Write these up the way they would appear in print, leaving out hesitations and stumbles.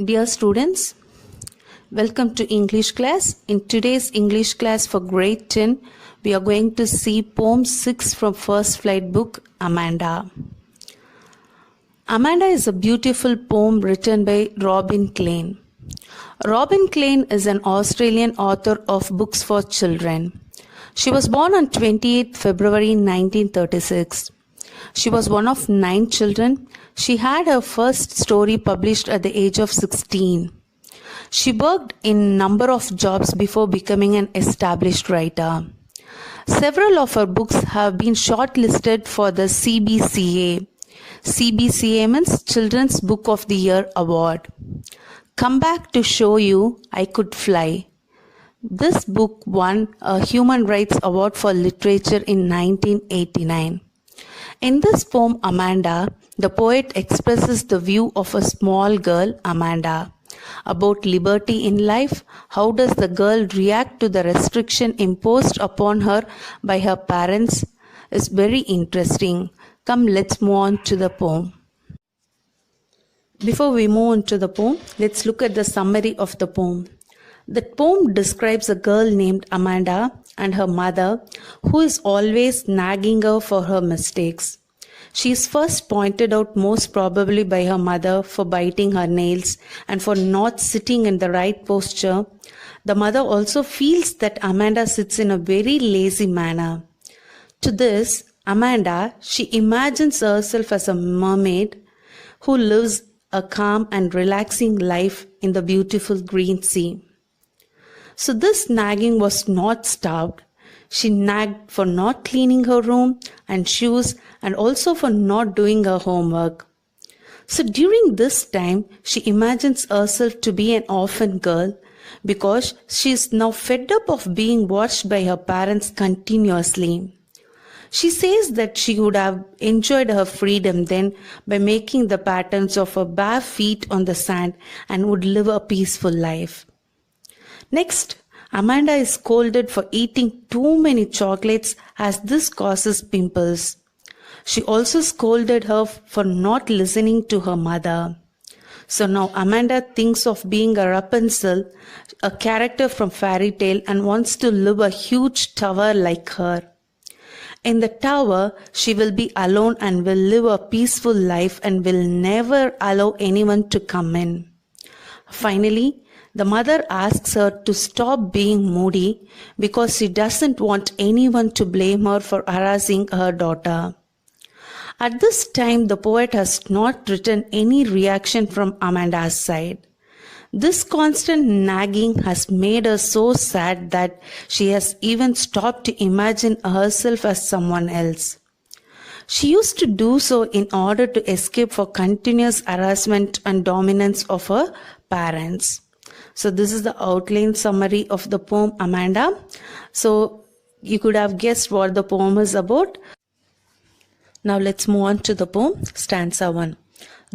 Dear students, welcome to English class. In today's English class for grade 10, we are going to see poem 6 from First Flight book, Amanda. Amanda is a beautiful poem written by Robin Klein. Robin Klein is an Australian author of books for children. She was born on 28 February 1936. She was one of 9 children. She had her first story published at the age of 16. She worked in a number of jobs before becoming an established writer. Several of her books have been shortlisted for the CBCA. CBCA means Children's Book of the Year Award. Come Back to Show You I Could Fly. This book won a Human Rights Award for Literature in 1989. In this poem, Amanda, the poet expresses the view of a small girl, Amanda. About liberty in life, how does the girl react to the restriction imposed upon her by her parents is very interesting. Come, let's move on to the poem. Before we move on to the poem, let's look at the summary of the poem. The poem describes a girl named Amanda and her mother who is always nagging her for her mistakes. She is first pointed out most probably by her mother for biting her nails and for not sitting in the right posture. The mother also feels that Amanda sits in a very lazy manner. To this, Amanda, she imagines herself as a mermaid who lives a calm and relaxing life in the beautiful green sea. So this nagging was not stopped. She nagged for not cleaning her room and shoes and also for not doing her homework. So during this time, she imagines herself to be an orphan girl because she is now fed up of being watched by her parents continuously. She says that she would have enjoyed her freedom then by making the patterns of her bare feet on the sand and would live a peaceful life. Next, Amanda is scolded for eating too many chocolates as this causes pimples. She also scolded her for not listening to her mother. So now Amanda thinks of being a Rapunzel, a character from fairy tale, and wants to live a huge tower like her. In the tower, she will be alone and will live a peaceful life and will never allow anyone to come in. Finally, the mother asks her to stop being moody because she doesn't want anyone to blame her for harassing her daughter. At this time, the poet has not written any reaction from Amanda's side. This constant nagging has made her so sad that she has even stopped to imagine herself as someone else. She used to do so in order to escape for continuous harassment and dominance of her parents. So this is the outline summary of the poem Amanda. So you could have guessed what the poem is about. Now let's move on to the poem, stanza 1.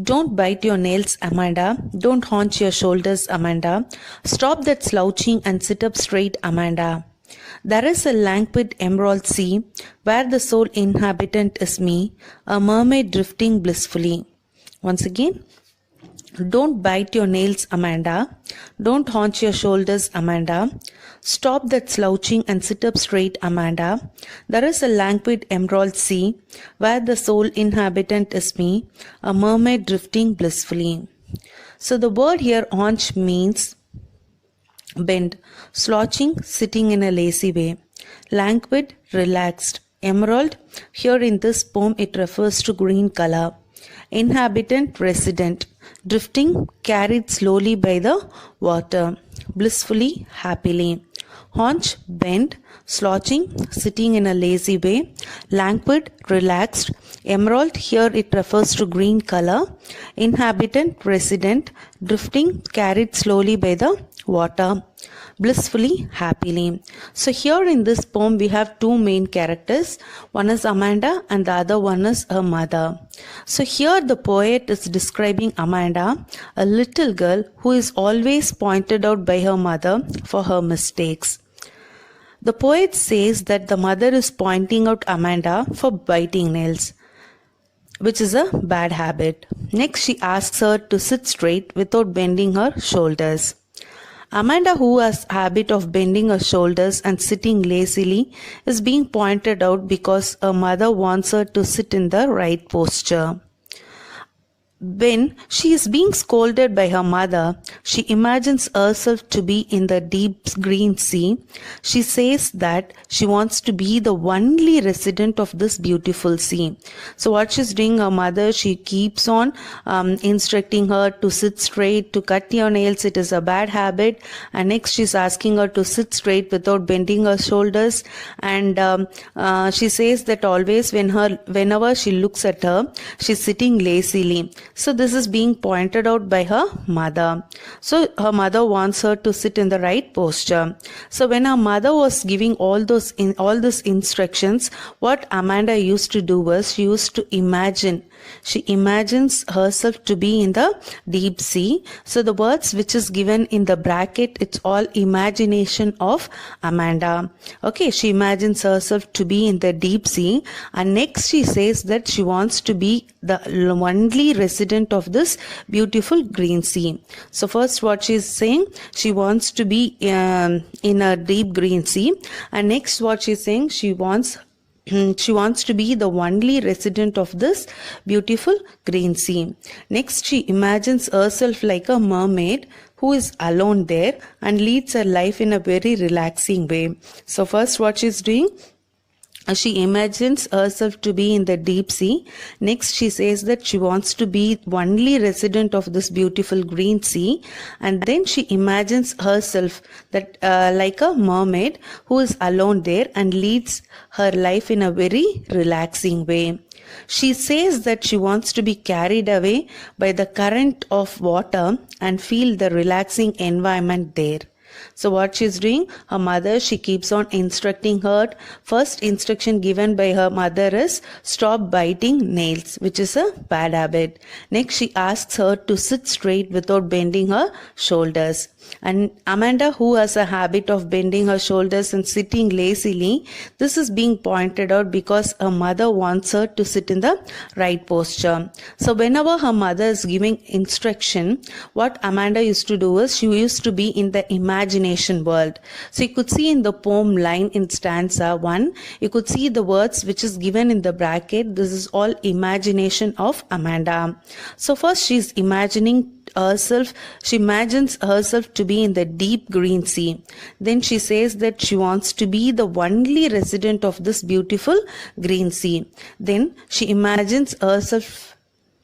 Don't bite your nails, Amanda. Don't haunch your shoulders, Amanda. Stop that slouching and sit up straight, Amanda. There is a languid emerald sea where the sole inhabitant is me, a mermaid drifting blissfully. Once again. Don't bite your nails, Amanda. Don't haunch your shoulders, Amanda. Stop that slouching and sit up straight, Amanda. There is a languid emerald sea where the sole inhabitant is me, a mermaid drifting blissfully. So the word here, haunch, means bend, slouching, sitting in a lazy way. Languid, relaxed. Emerald, here in this poem it refers to green color. Inhabitant, resident. Drifting, carried slowly by the water. Blissfully, happily. Haunch, bend. Slouching, sitting in a lazy way. Languid, relaxed. Emerald, here it refers to green color. Inhabitant, resident. Drifting, carried slowly by the water. Blissfully, happily. So here in this poem we have two main characters. One is Amanda and the other one is her mother. So here the poet is describing Amanda, a little girl who is always pointed out by her mother for her mistakes. The poet says that the mother is pointing out Amanda for biting nails. which is a bad habit. Next, she asks her to sit straight without bending her shoulders. Amanda, who has a habit of bending her shoulders and sitting lazily, is being pointed out because her mother wants her to sit in the right posture. When she is being scolded by her mother, she imagines herself to be in the deep green sea. She says that she wants to be the only resident of this beautiful sea. So what she's doing, her mother, she keeps on instructing her to sit straight, to cut your nails, it is a bad habit. And next she's asking her to sit straight without bending her shoulders. And she says that always whenever she looks at her, she's sitting lazily. So this is being pointed out by her mother. So her mother wants her to sit in the right posture. So when her mother was giving all these instructions, what Amanda used to do was she used to imagine. She imagines herself to be in the deep sea. So the words which is given in the bracket, it's all imagination of Amanda. Okay, she imagines herself to be in the deep sea. And next she says that she wants to be the only resident of this beautiful green sea. So first what she's saying, she wants to be in a deep green sea. And next what she's saying, she wants to be the only resident of this beautiful green sea. Next, she imagines herself like a mermaid who is alone there and leads her life in a very relaxing way. So first what she's doing, she imagines herself to be in the deep sea. Next, she says that she wants to be only resident of this beautiful green sea. And then she imagines herself that like a mermaid who is alone there and leads her life in a very relaxing way. She says that she wants to be carried away by the current of water and feel the relaxing environment there. So what she's doing, her mother, she keeps on instructing her. First instruction given by her mother is stop biting nails, which is a bad habit. Next, she asks her to sit straight without bending her shoulders. And Amanda, who has a habit of bending her shoulders and sitting lazily, this is being pointed out because her mother wants her to sit in the right posture. So whenever her mother is giving instruction, what Amanda used to do is she used to be in the imagination world. So you could see in the poem line in stanza 1, you could see the words which is given in the bracket. This is all imagination of Amanda. So first she's imagining herself, she imagines herself to be in the deep green sea. Then she says that she wants to be the only resident of this beautiful green sea. Then she imagines herself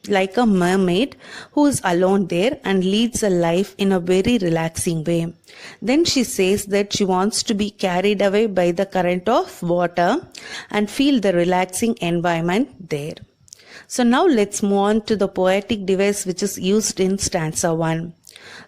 like a mermaid who is alone there and leads a life in a very relaxing way. Then she says that she wants to be carried away by the current of water and feel the relaxing environment there. So now let's move on to the poetic device which is used in stanza 1.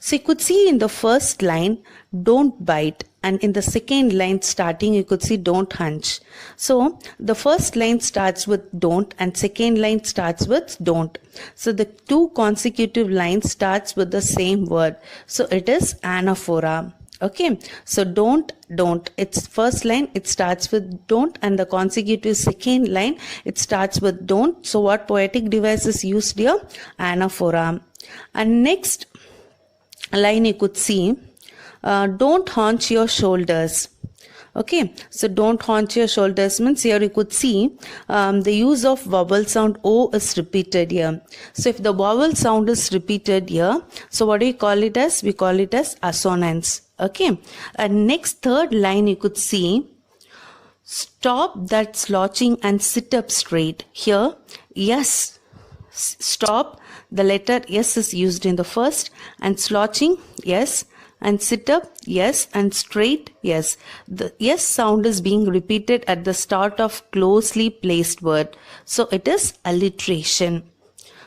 So you could see in the first line, don't bite, and in the second line starting you could see don't hunch. So the first line starts with don't and second line starts with don't. So the two consecutive lines starts with the same word. So it is anaphora. Okay, so don't, it's first line, it starts with don't, and the consecutive second line, it starts with don't. So what poetic device is used here? Anaphora. And next line you could see, don't haunch your shoulders. Okay, so don't haunch your shoulders means here you could see the use of vowel sound O is repeated here. So if the vowel sound is repeated here, so what do we call it as? We call it as assonance. Okay, and next third line you could see, stop that slouching and sit up straight. Here, yes, stop, the letter S is used in the first, and slouching, yes, and sit up, yes, and straight, yes. The yes sound is being repeated at the start of closely placed word. So it is alliteration.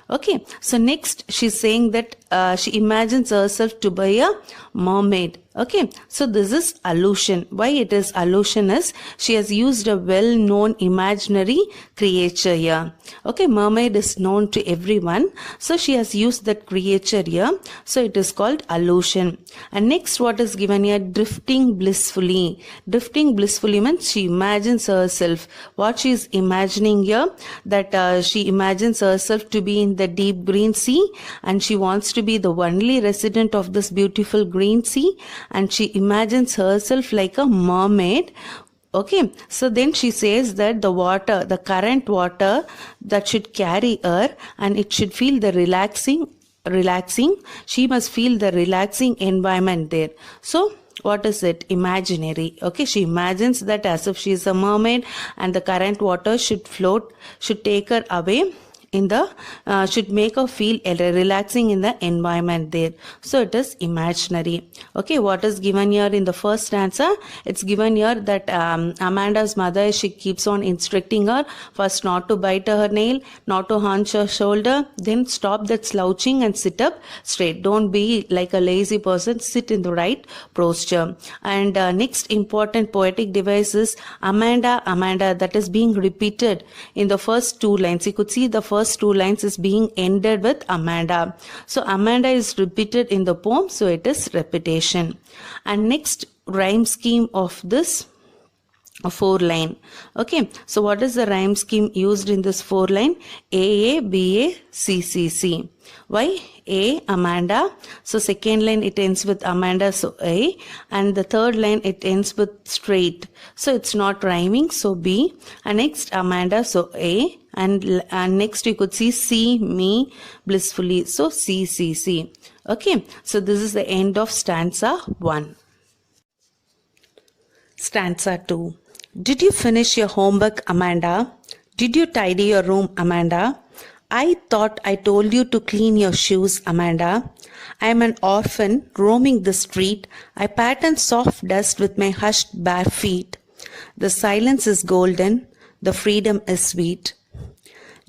Okay, so next she's saying that she imagines herself to be a mermaid. Okay, so this is allusion. Why it is allusion is she has used a well-known imaginary creature here. Okay, mermaid is known to everyone, so she has used that creature here, so it is called allusion. And next, what is given here? Drifting blissfully. Drifting blissfully means she imagines herself. What she is imagining here, that she imagines herself to be in the deep green sea, and she wants to be the only resident of this beautiful green sea, and she imagines herself like a mermaid. Okay, so then she says that the current water that should carry her, and it should feel the relaxing. She must feel the relaxing environment there. So what is it? Imaginary. Okay, she imagines that as if she is a mermaid, and the current water should take her away in the should make her feel relaxing in the environment there. So it is imaginary. Okay, what is given here in the first stanza? It's given here that Amanda's mother, she keeps on instructing her first not to bite her nail, not to hunch her shoulder, then stop that slouching and sit up straight. Don't be like a lazy person, sit in the right posture. And next important poetic device is Amanda, Amanda, that is being repeated in the first two lines. You could see the first two lines is being ended with Amanda. So Amanda is repeated in the poem, so it is repetition. And next rhyme scheme of this 4-line. Okay, so what is the rhyme scheme used in this 4-line? A, B, A, C, C, C. Why? A, Amanda. So second line it ends with Amanda, so A. And the third line it ends with straight. So it's not rhyming, so B. And next Amanda, so A. And next you could see C, me, blissfully. So C, C, C. Okay, so this is the end of stanza 1. Stanza 2. Did you finish your homework, Amanda? Did you tidy your room, Amanda? I thought I told you to clean your shoes, Amanda. I am an orphan roaming the street. I pattern soft dust with my hushed bare feet. The silence is golden. The freedom is sweet.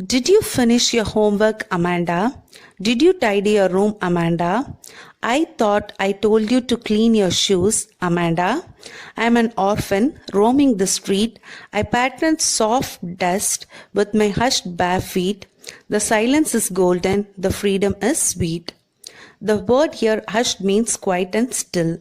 Did you finish your homework, Amanda? Did you tidy your room, Amanda? I thought I told you to clean your shoes, Amanda. I am an orphan roaming the street. I pattern soft dust with my hushed bare feet. The silence is golden. The freedom is sweet. The word here, hushed, means quiet and still.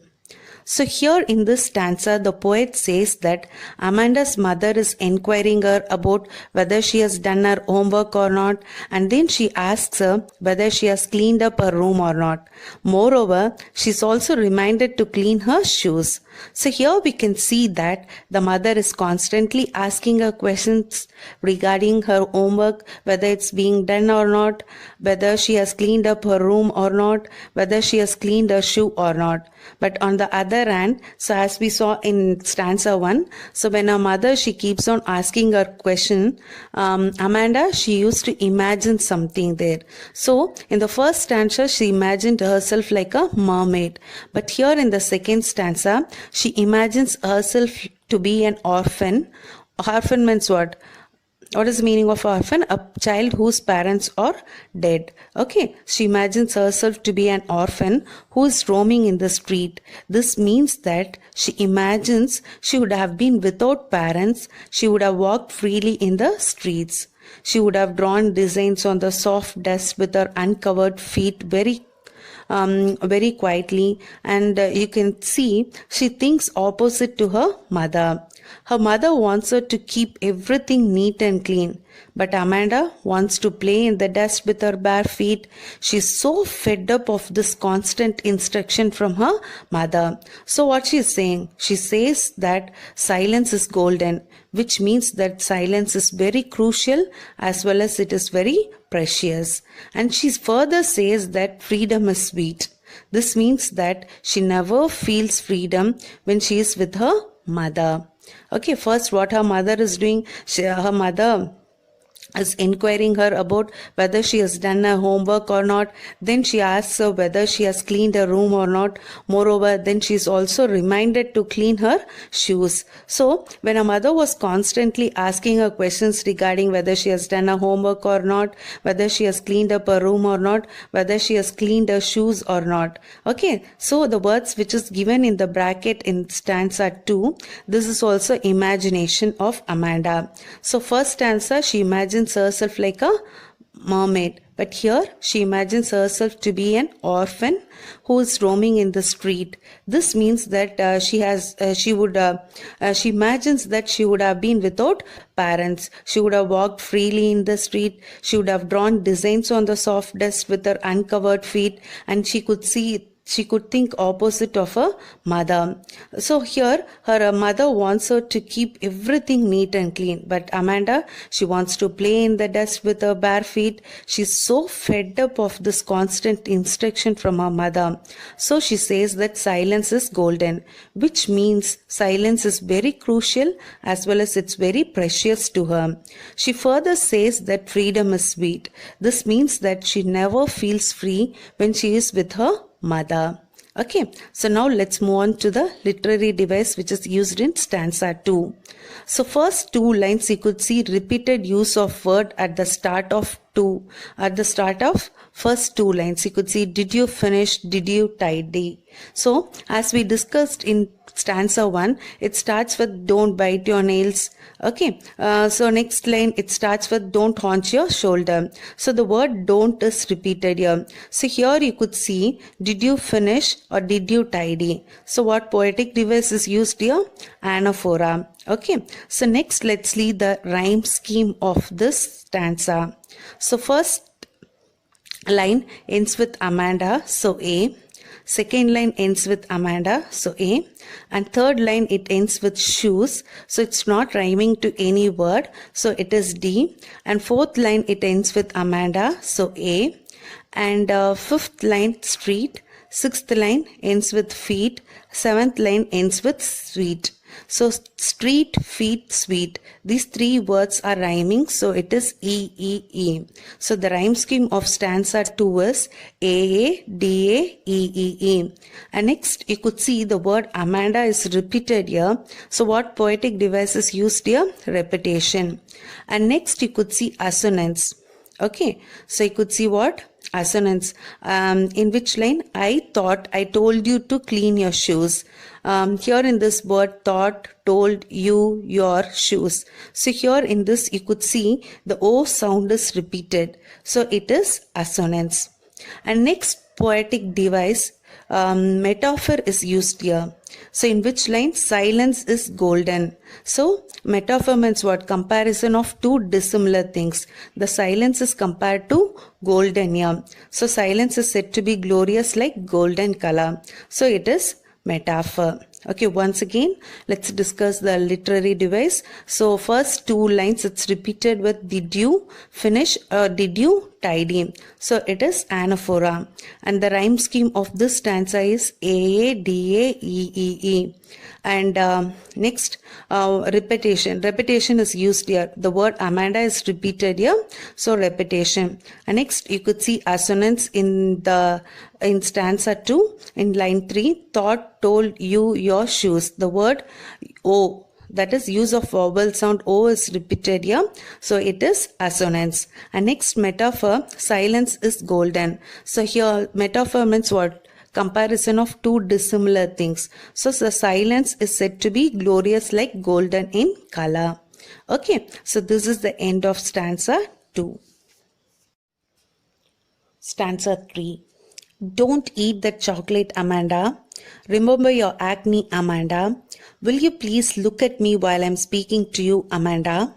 So here in this stanza, the poet says that Amanda's mother is inquiring her about whether she has done her homework or not, and then she asks her whether she has cleaned up her room or not. Moreover, she's also reminded to clean her shoes. So here we can see that the mother is constantly asking her questions regarding her homework, whether it's being done or not, whether she has cleaned up her room or not, whether she has cleaned her shoe or not. But on the other hand, so as we saw in stanza 1, so when her mother, she keeps on asking her question, Amanda, she used to imagine something there. So in the first stanza, she imagined herself like a mermaid. But here in the second stanza, she imagines herself to be an orphan. Orphan means what? What is the meaning of orphan? A child whose parents are dead. Okay, she imagines herself to be an orphan who is roaming in the street. This means that she imagines she would have been without parents. She would have walked freely in the streets. She would have drawn designs on the soft dust with her uncovered feet very quietly, and you can see she thinks opposite to her mother. Her mother wants her to keep everything neat and clean, but Amanda wants to play in the dust with her bare feet. She's so fed up of this constant instruction from her mother. So what she's saying? She says that silence is golden, which means that silence is very crucial as well as it is very precious. And she further says that freedom is sweet. This means that she never feels freedom when she is with her mother. Okay, first what her mother is doing, her mother is inquiring her about whether she has done her homework or not. Then she asks her whether she has cleaned her room or not. Moreover, then she is also reminded to clean her shoes. So when her mother was constantly asking her questions regarding whether she has done her homework or not, whether she has cleaned up her room or not, whether she has cleaned her shoes or not. Okay, so the words which is given in the bracket in stanza 2, this is also imagination of Amanda. So first stanza, she imagines herself like a mermaid, but here she imagines herself to be an orphan who is roaming in the street. This means that she imagines that she would have been without parents. She would have walked freely in the street. She would have drawn designs on the soft dust with her uncovered feet, and she could think opposite of her mother. So here her mother wants her to keep everything neat and clean, but Amanda, she wants to play in the dust with her bare feet. She's so fed up of this constant instruction from her mother. So she says that silence is golden, which means silence is very crucial as well as it's very precious to her. She further says that freedom is sweet. This means that she never feels free when she is with her mother. Okay, so now let's move on to the literary device which is used in stanza 2. So first two lines you could see repeated use of word at the start of first two lines. You could see did you finish, did you tidy. So as we discussed in stanza 1, it starts with don't bite your nails. Okay, so next line it starts with don't haunch your shoulder. So the word don't is repeated here. So here you could see did you finish or did you tidy. So what poetic device is used here? Anaphora. Okay, so next let's see the rhyme scheme of this stanza. So first line ends with Amanda, so A. Second line ends with Amanda, so A. And third line it ends with shoes, so it's not rhyming to any word, so it is D. And fourth line it ends with Amanda, so A. And fifth line street. Sixth line ends with feet. Seventh line ends with sweet. So street, feet, sweet. These three words are rhyming, so it is E, E, E. So the rhyme scheme of stanza 2 is A, D, A, E, E, E. And next you could see the word Amanda is repeated here. So what poetic device is used here? Repetition. And next you could see assonance. Okay, so you could see what? Assonance. In which line? I thought I told you to clean your shoes. Here in this word thought, told, you, your shoes. So here in this you could see the O sound is repeated. So it is assonance. And next poetic device, metaphor is used here. So in which line? Silence is golden. So metaphor means what? Comparison of two dissimilar things. The silence is compared to golden here. So silence is said to be glorious like golden color. So it is metaphor. Okay, once again let's discuss the literary device. So first two lines it's repeated with did you finish or did you tidy. So it is anaphora. And the rhyme scheme of this stanza is A, D, A, E, E, E. And next repetition. Repetition is used here. The word Amanda is repeated here, so repetition. And next you could see assonance in stanza 2 in line 3. Thought, told, you, your shoes. The word O, that is use of vowel sound O is repeated here, so it is assonance. And next metaphor, silence is golden. So here metaphor means what? Comparison of two dissimilar things. So the silence is said to be glorious like golden in color. Okay, so this is the end of stanza 2. Stanza 3. Don't eat that chocolate, Amanda. Remember your acne, Amanda. Will you please look at me while I'm speaking to you, Amanda?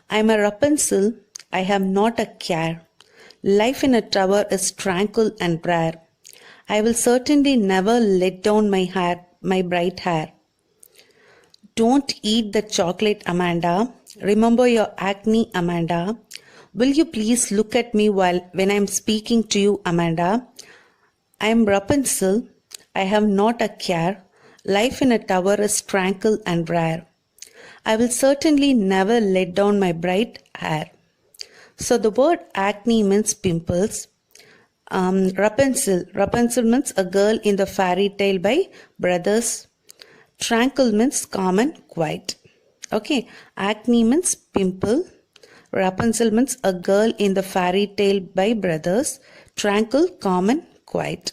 I'm a Rapunzel. I have not a care. Life in a tower is tranquil and rare. I will certainly never let down my bright hair. Don't eat the chocolate, Amanda. Remember your acne, Amanda. Will you please look at me when I'm speaking to you, Amanda? I am Rapunzel. I have not a care. Life in a tower is tranquil and rare. I will certainly never let down my bright hair. So the word acne means pimples. Rapunzel means a girl in the fairy tale by brothers. Tranquil means calm and quiet. Okay, acne means pimple. Rapunzel means a girl in the fairy tale by brothers. Tranquil, calm and quiet.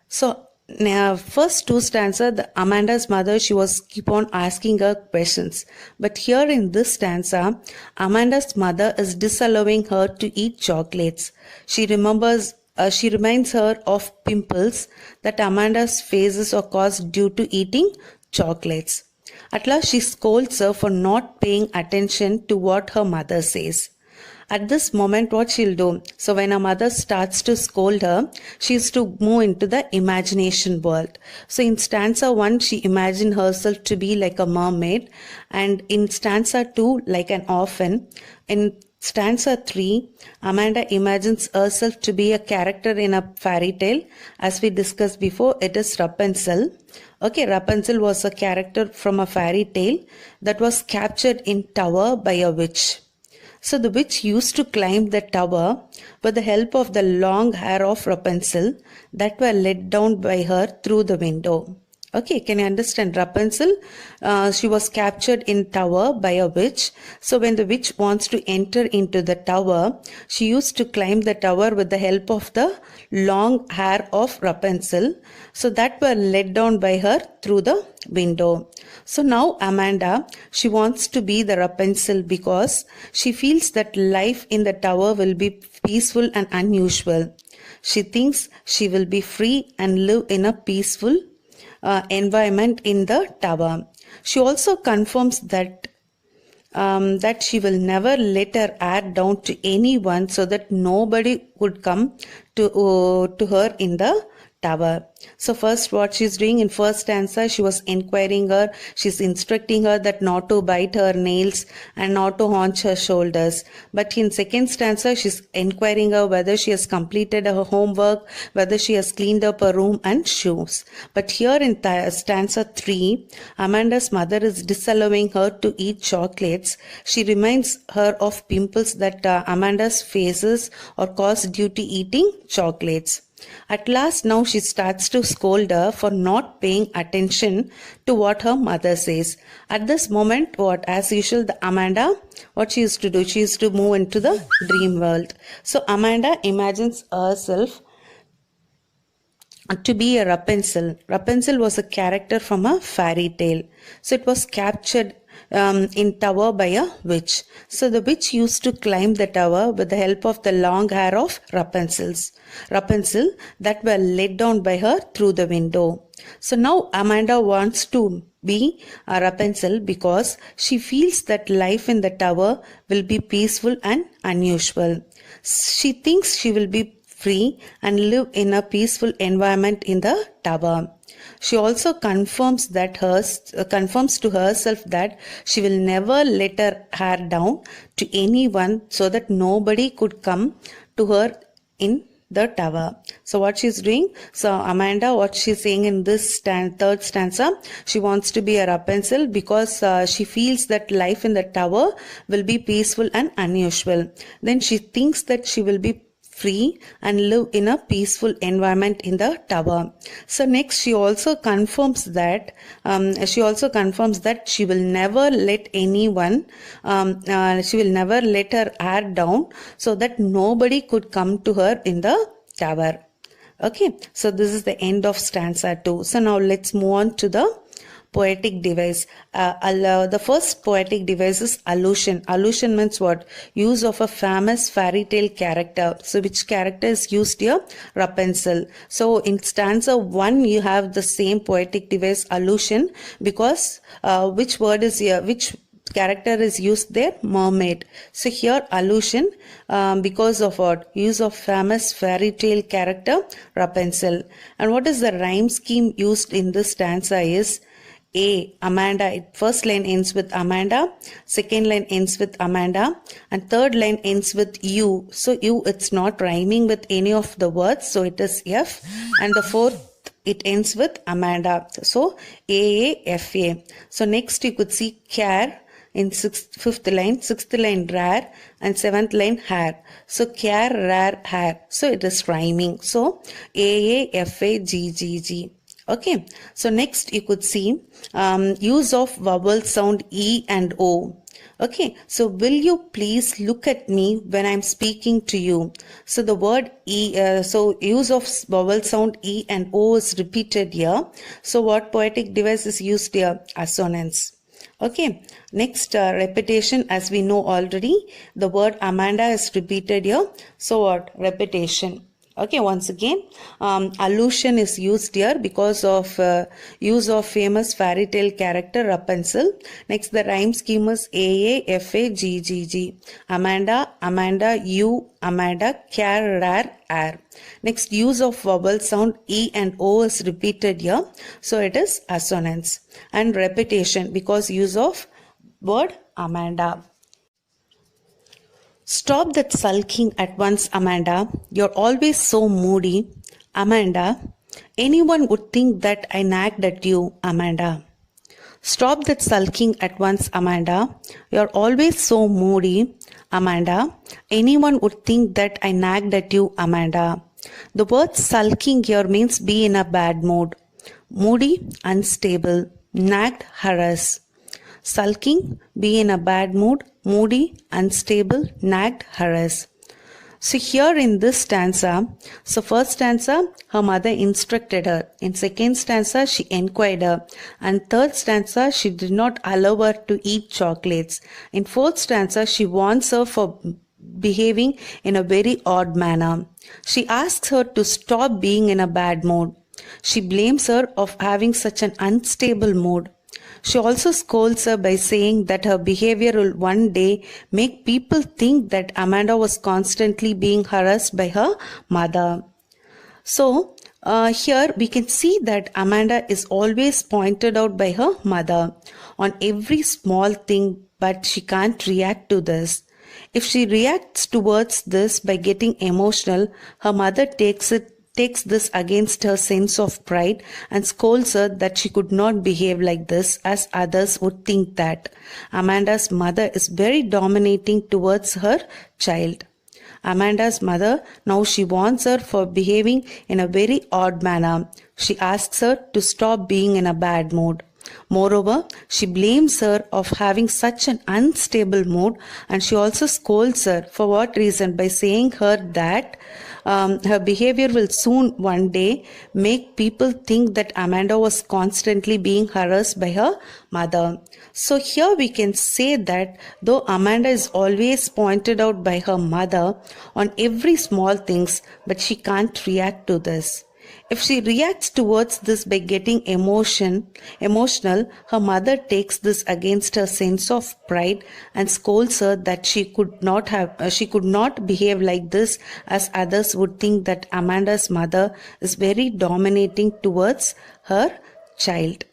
So now, first two stanza, Amanda's mother, she was keep on asking her questions. But here in this stanza, Amanda's mother is disallowing her to eat chocolates. She reminds her of pimples that Amanda's faces are caused due to eating chocolates. At last, she scolds her for not paying attention to what her mother says. At this moment, what she'll do? So when her mother starts to scold her, she is to move into the imagination world. So in stanza 1, she imagined herself to be like a mermaid, and in stanza 2, like an orphan. In stanza 3, Amanda imagines herself to be a character in a fairy tale. As we discussed before, it is Rapunzel. Okay, Rapunzel was a character from a fairy tale that was captured in tower by a witch. So the witch used to climb the tower with the help of the long hair of Rapunzel that were let down by her through the window. Okay, can you understand? Rapunzel, she was captured in tower by a witch. So when the witch wants to enter into the tower, she used to climb the tower with the help of the long hair of Rapunzel. So that were let down by her through the window. So now Amanda, she wants to be the Rapunzel because she feels that life in the tower will be peaceful and unusual. She thinks she will be free and live in a peaceful environment in the tower. She also confirms that she will never let her hair down to anyone so that nobody would come to her in the tower. So first what she's doing in first stanza, she was inquiring her, she's instructing her that not to bite her nails and not to haunch her shoulders. But in second stanza, she's inquiring her whether she has completed her homework, whether she has cleaned up her room and shoes. But here in stanza 3, Amanda's mother is disallowing her to eat chocolates. She reminds her of pimples that Amanda's faces are caused due to eating chocolates. At last, now she starts to scold her for not paying attention to what her mother says. At this moment, as usual, Amanda, what she used to do, she used to move into the dream world. So Amanda imagines herself to be a Rapunzel. Rapunzel was a character from a fairy tale. So it was captured in tower by a witch. So the witch used to climb the tower with the help of the long hair of Rapunzel that were let down by her through the window. So now Amanda wants to be a Rapunzel because she feels that life in the tower will be peaceful and unusual. She thinks she will be free and live in a peaceful environment in the tower. She also confirms to herself that she will never let her hair down to anyone so that nobody could come to her in the tower. So what she's doing, so Amanda, what she's saying in this third stanza, she wants to be a Rapunzel because she feels that life in the tower will be peaceful and unusual. Then she thinks that she will be free and live in a peaceful environment in the tower. So next she also confirms that she will never let anyone she will never let her hair down so that nobody could come to her in the tower. Okay, so this is the end of stanza 2. So now let's move on to the poetic device. The first poetic device is allusion. Allusion means what? Use of a famous fairy tale character. So which character is used here? Rapunzel. So in stanza 1 you have the same poetic device, allusion, because which word is here? Which character is used there? Mermaid. So here allusion because of what? Use of famous fairy tale character Rapunzel. And what is the rhyme scheme used in this stanza is Amanda. First line ends with Amanda, second line ends with Amanda, and third line ends with you. So you, it's not rhyming with any of the words, so it is F, and the fourth it ends with Amanda. So AAFA. So next you could see care, in fifth line, sixth line rare, and seventh line hair. So care, rare, hair. So it is rhyming. So AAFAGGG. Okay. So next you could see use of vowel sound E and O. Okay, so will you please look at me when I'm speaking to you? So the word E, so use of vowel sound E and O is repeated here. So what poetic device is used here? Assonance. Okay, next repetition, as we know already, the word Amanda is repeated here. So what? Repetition. Okay, once again, allusion is used here because of use of famous fairy tale character Rapunzel. Next, the rhyme scheme is AAFAGGG. Amanda, Amanda, you, Amanda, care, rare, air. Next, use of vowel sound E and O is repeated here. So it is assonance. And repetition because use of word Amanda. Stop that sulking at once, Amanda. You're always so moody. Amanda, anyone would think that I nagged at you, Amanda. Stop that sulking at once, Amanda. You're always so moody. Amanda, anyone would think that I nagged at you, Amanda. The word sulking here means be in a bad mood. Moody, unstable. Nagged, harass. Sulking, be in a bad mood, moody, unstable, nagged, harass. So here in this stanza, so first stanza, her mother instructed her. In second stanza, she enquired her. And third stanza, she did not allow her to eat chocolates. In fourth stanza, she warns her for behaving in a very odd manner. She asks her to stop being in a bad mood. She blames her of having such an unstable mood. She also scolds her by saying that her behavior will one day make people think that Amanda was constantly being harassed by her mother. So, here we can see that Amanda is always pointed out by her mother on every small thing, but she can't react to this. If she reacts towards this by getting emotional, her mother takes this against her sense of pride and scolds her that she could not behave like this as others would think that. Amanda's mother is very dominating towards her child. Amanda's mother, now she warns her for behaving in a very odd manner. She asks her to stop being in a bad mood. Moreover, she blames her of having such an unstable mood, and she also scolds her. For what reason? By saying her that her behavior will soon one day make people think that Amanda was constantly being harassed by her mother. So here we can say that though Amanda is always pointed out by her mother on every small things, but she can't react to this. If she reacts towards this by getting emotional, her mother takes this against her sense of pride and scolds her that she could not behave like this as others would think that Amanda's mother is very dominating towards her child.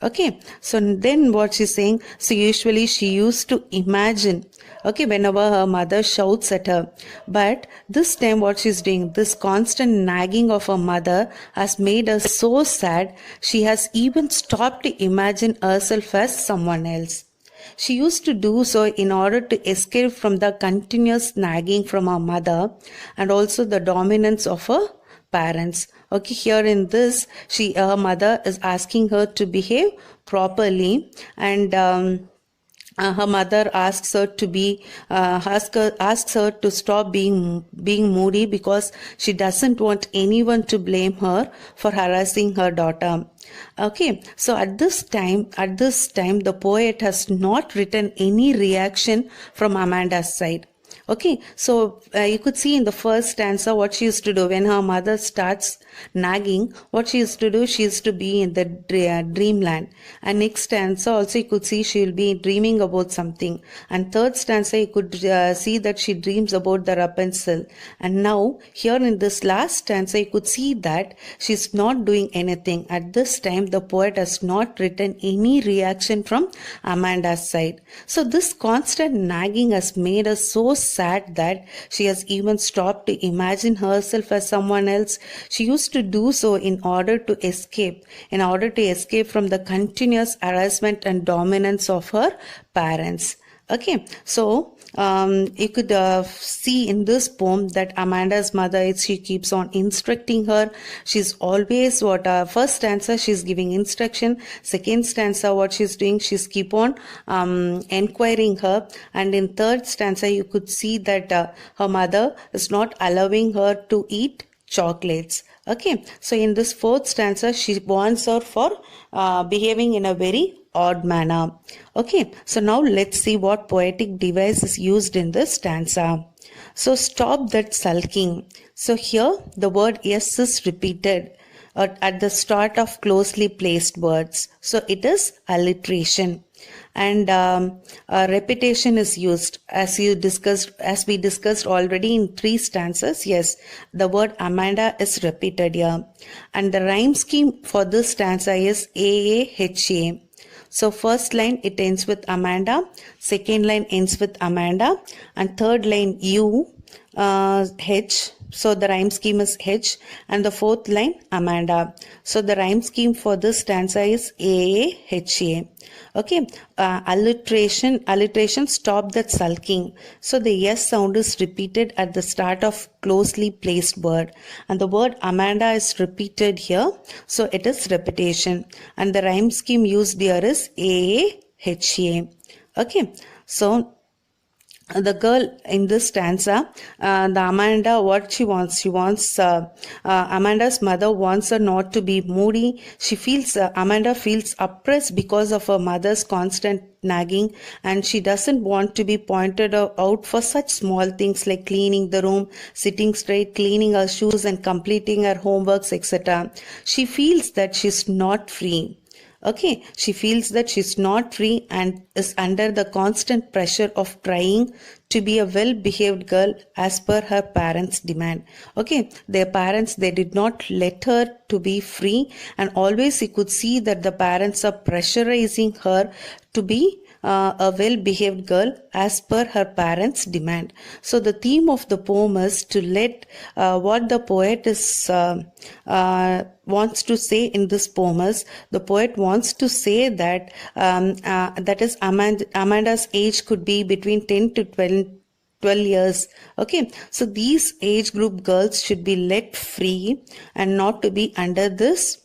Okay, so then what she's saying, so usually she used to imagine, okay, whenever her mother shouts at her. But this time what she's doing, this constant nagging of her mother has made her so sad, she has even stopped to imagine herself as someone else. She used to do so in order to escape from the continuous nagging from her mother and also the dominance of her parents. Okay, here in this, her mother is asking her to behave properly, and her mother asks her to stop being moody because she doesn't want anyone to blame her for harassing her daughter. Okay, so at this time the poet has not written any reaction from Amanda's side. Okay, so you could see in the first stanza what she used to do when her mother starts nagging. What she used to do, she used to be in the dreamland. And next stanza also you could see she will be dreaming about something. And third stanza you could see that she dreams about the Rapunzel. And now here in this last stanza you could see that she's not doing anything. At this time the poet has not written any reaction from Amanda's side. So this constant nagging has made her so sad sad that she has even stopped to imagine herself as someone else. She used to do so in order to escape from the continuous harassment and dominance of her parents. Okay, so you could see in this poem that Amanda's mother, she keeps on instructing her. She's always first stanza she's giving instruction, second stanza what she's doing, she's keep on enquiring her, and in third stanza you could see that her mother is not allowing her to eat chocolates. Okay, so in this fourth stanza she warns her for behaving in a very odd manner. Okay, so now let's see what poetic device is used in this stanza. So stop that sulking. So here the word yes is repeated at the start of closely placed words. So it is alliteration. And repetition is used as we discussed already in 3 stanzas. Yes, the word Amanda is repeated here, and the rhyme scheme for this stanza is AAHA. So first line it ends with Amanda, second line ends with Amanda, and third line H. So the rhyme scheme is H, and the fourth line Amanda. So the rhyme scheme for this stanza is AAHA. Okay, alliteration, stop that sulking. So the yes sound is repeated at the start of closely placed word, and the word Amanda is repeated here, so it is repetition, and the rhyme scheme used here is AAHA. Okay, so the girl in this stanza, the Amanda, what she wants, Amanda's mother wants her not to be moody. Amanda feels oppressed because of her mother's constant nagging, and she doesn't want to be pointed out for such small things like cleaning the room, sitting straight, cleaning her shoes, and completing her homeworks, etc. She feels that she's not free. Okay, she feels that she's not free and is under the constant pressure of trying to be a well-behaved girl as per her parents' demand. Okay, their parents, they did not let her to be free, and always you could see that the parents are pressurizing her to be a well-behaved girl as per her parents' demand. So the theme of the poem is to let what the poet is wants to say in this poem is, the poet wants to say that that is Amanda's age could be between 10 to 12 years. Okay, so these age group girls should be let free and not to be under this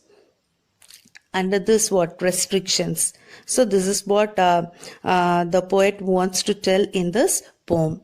what restrictions. So this is what the poet wants to tell in this poem.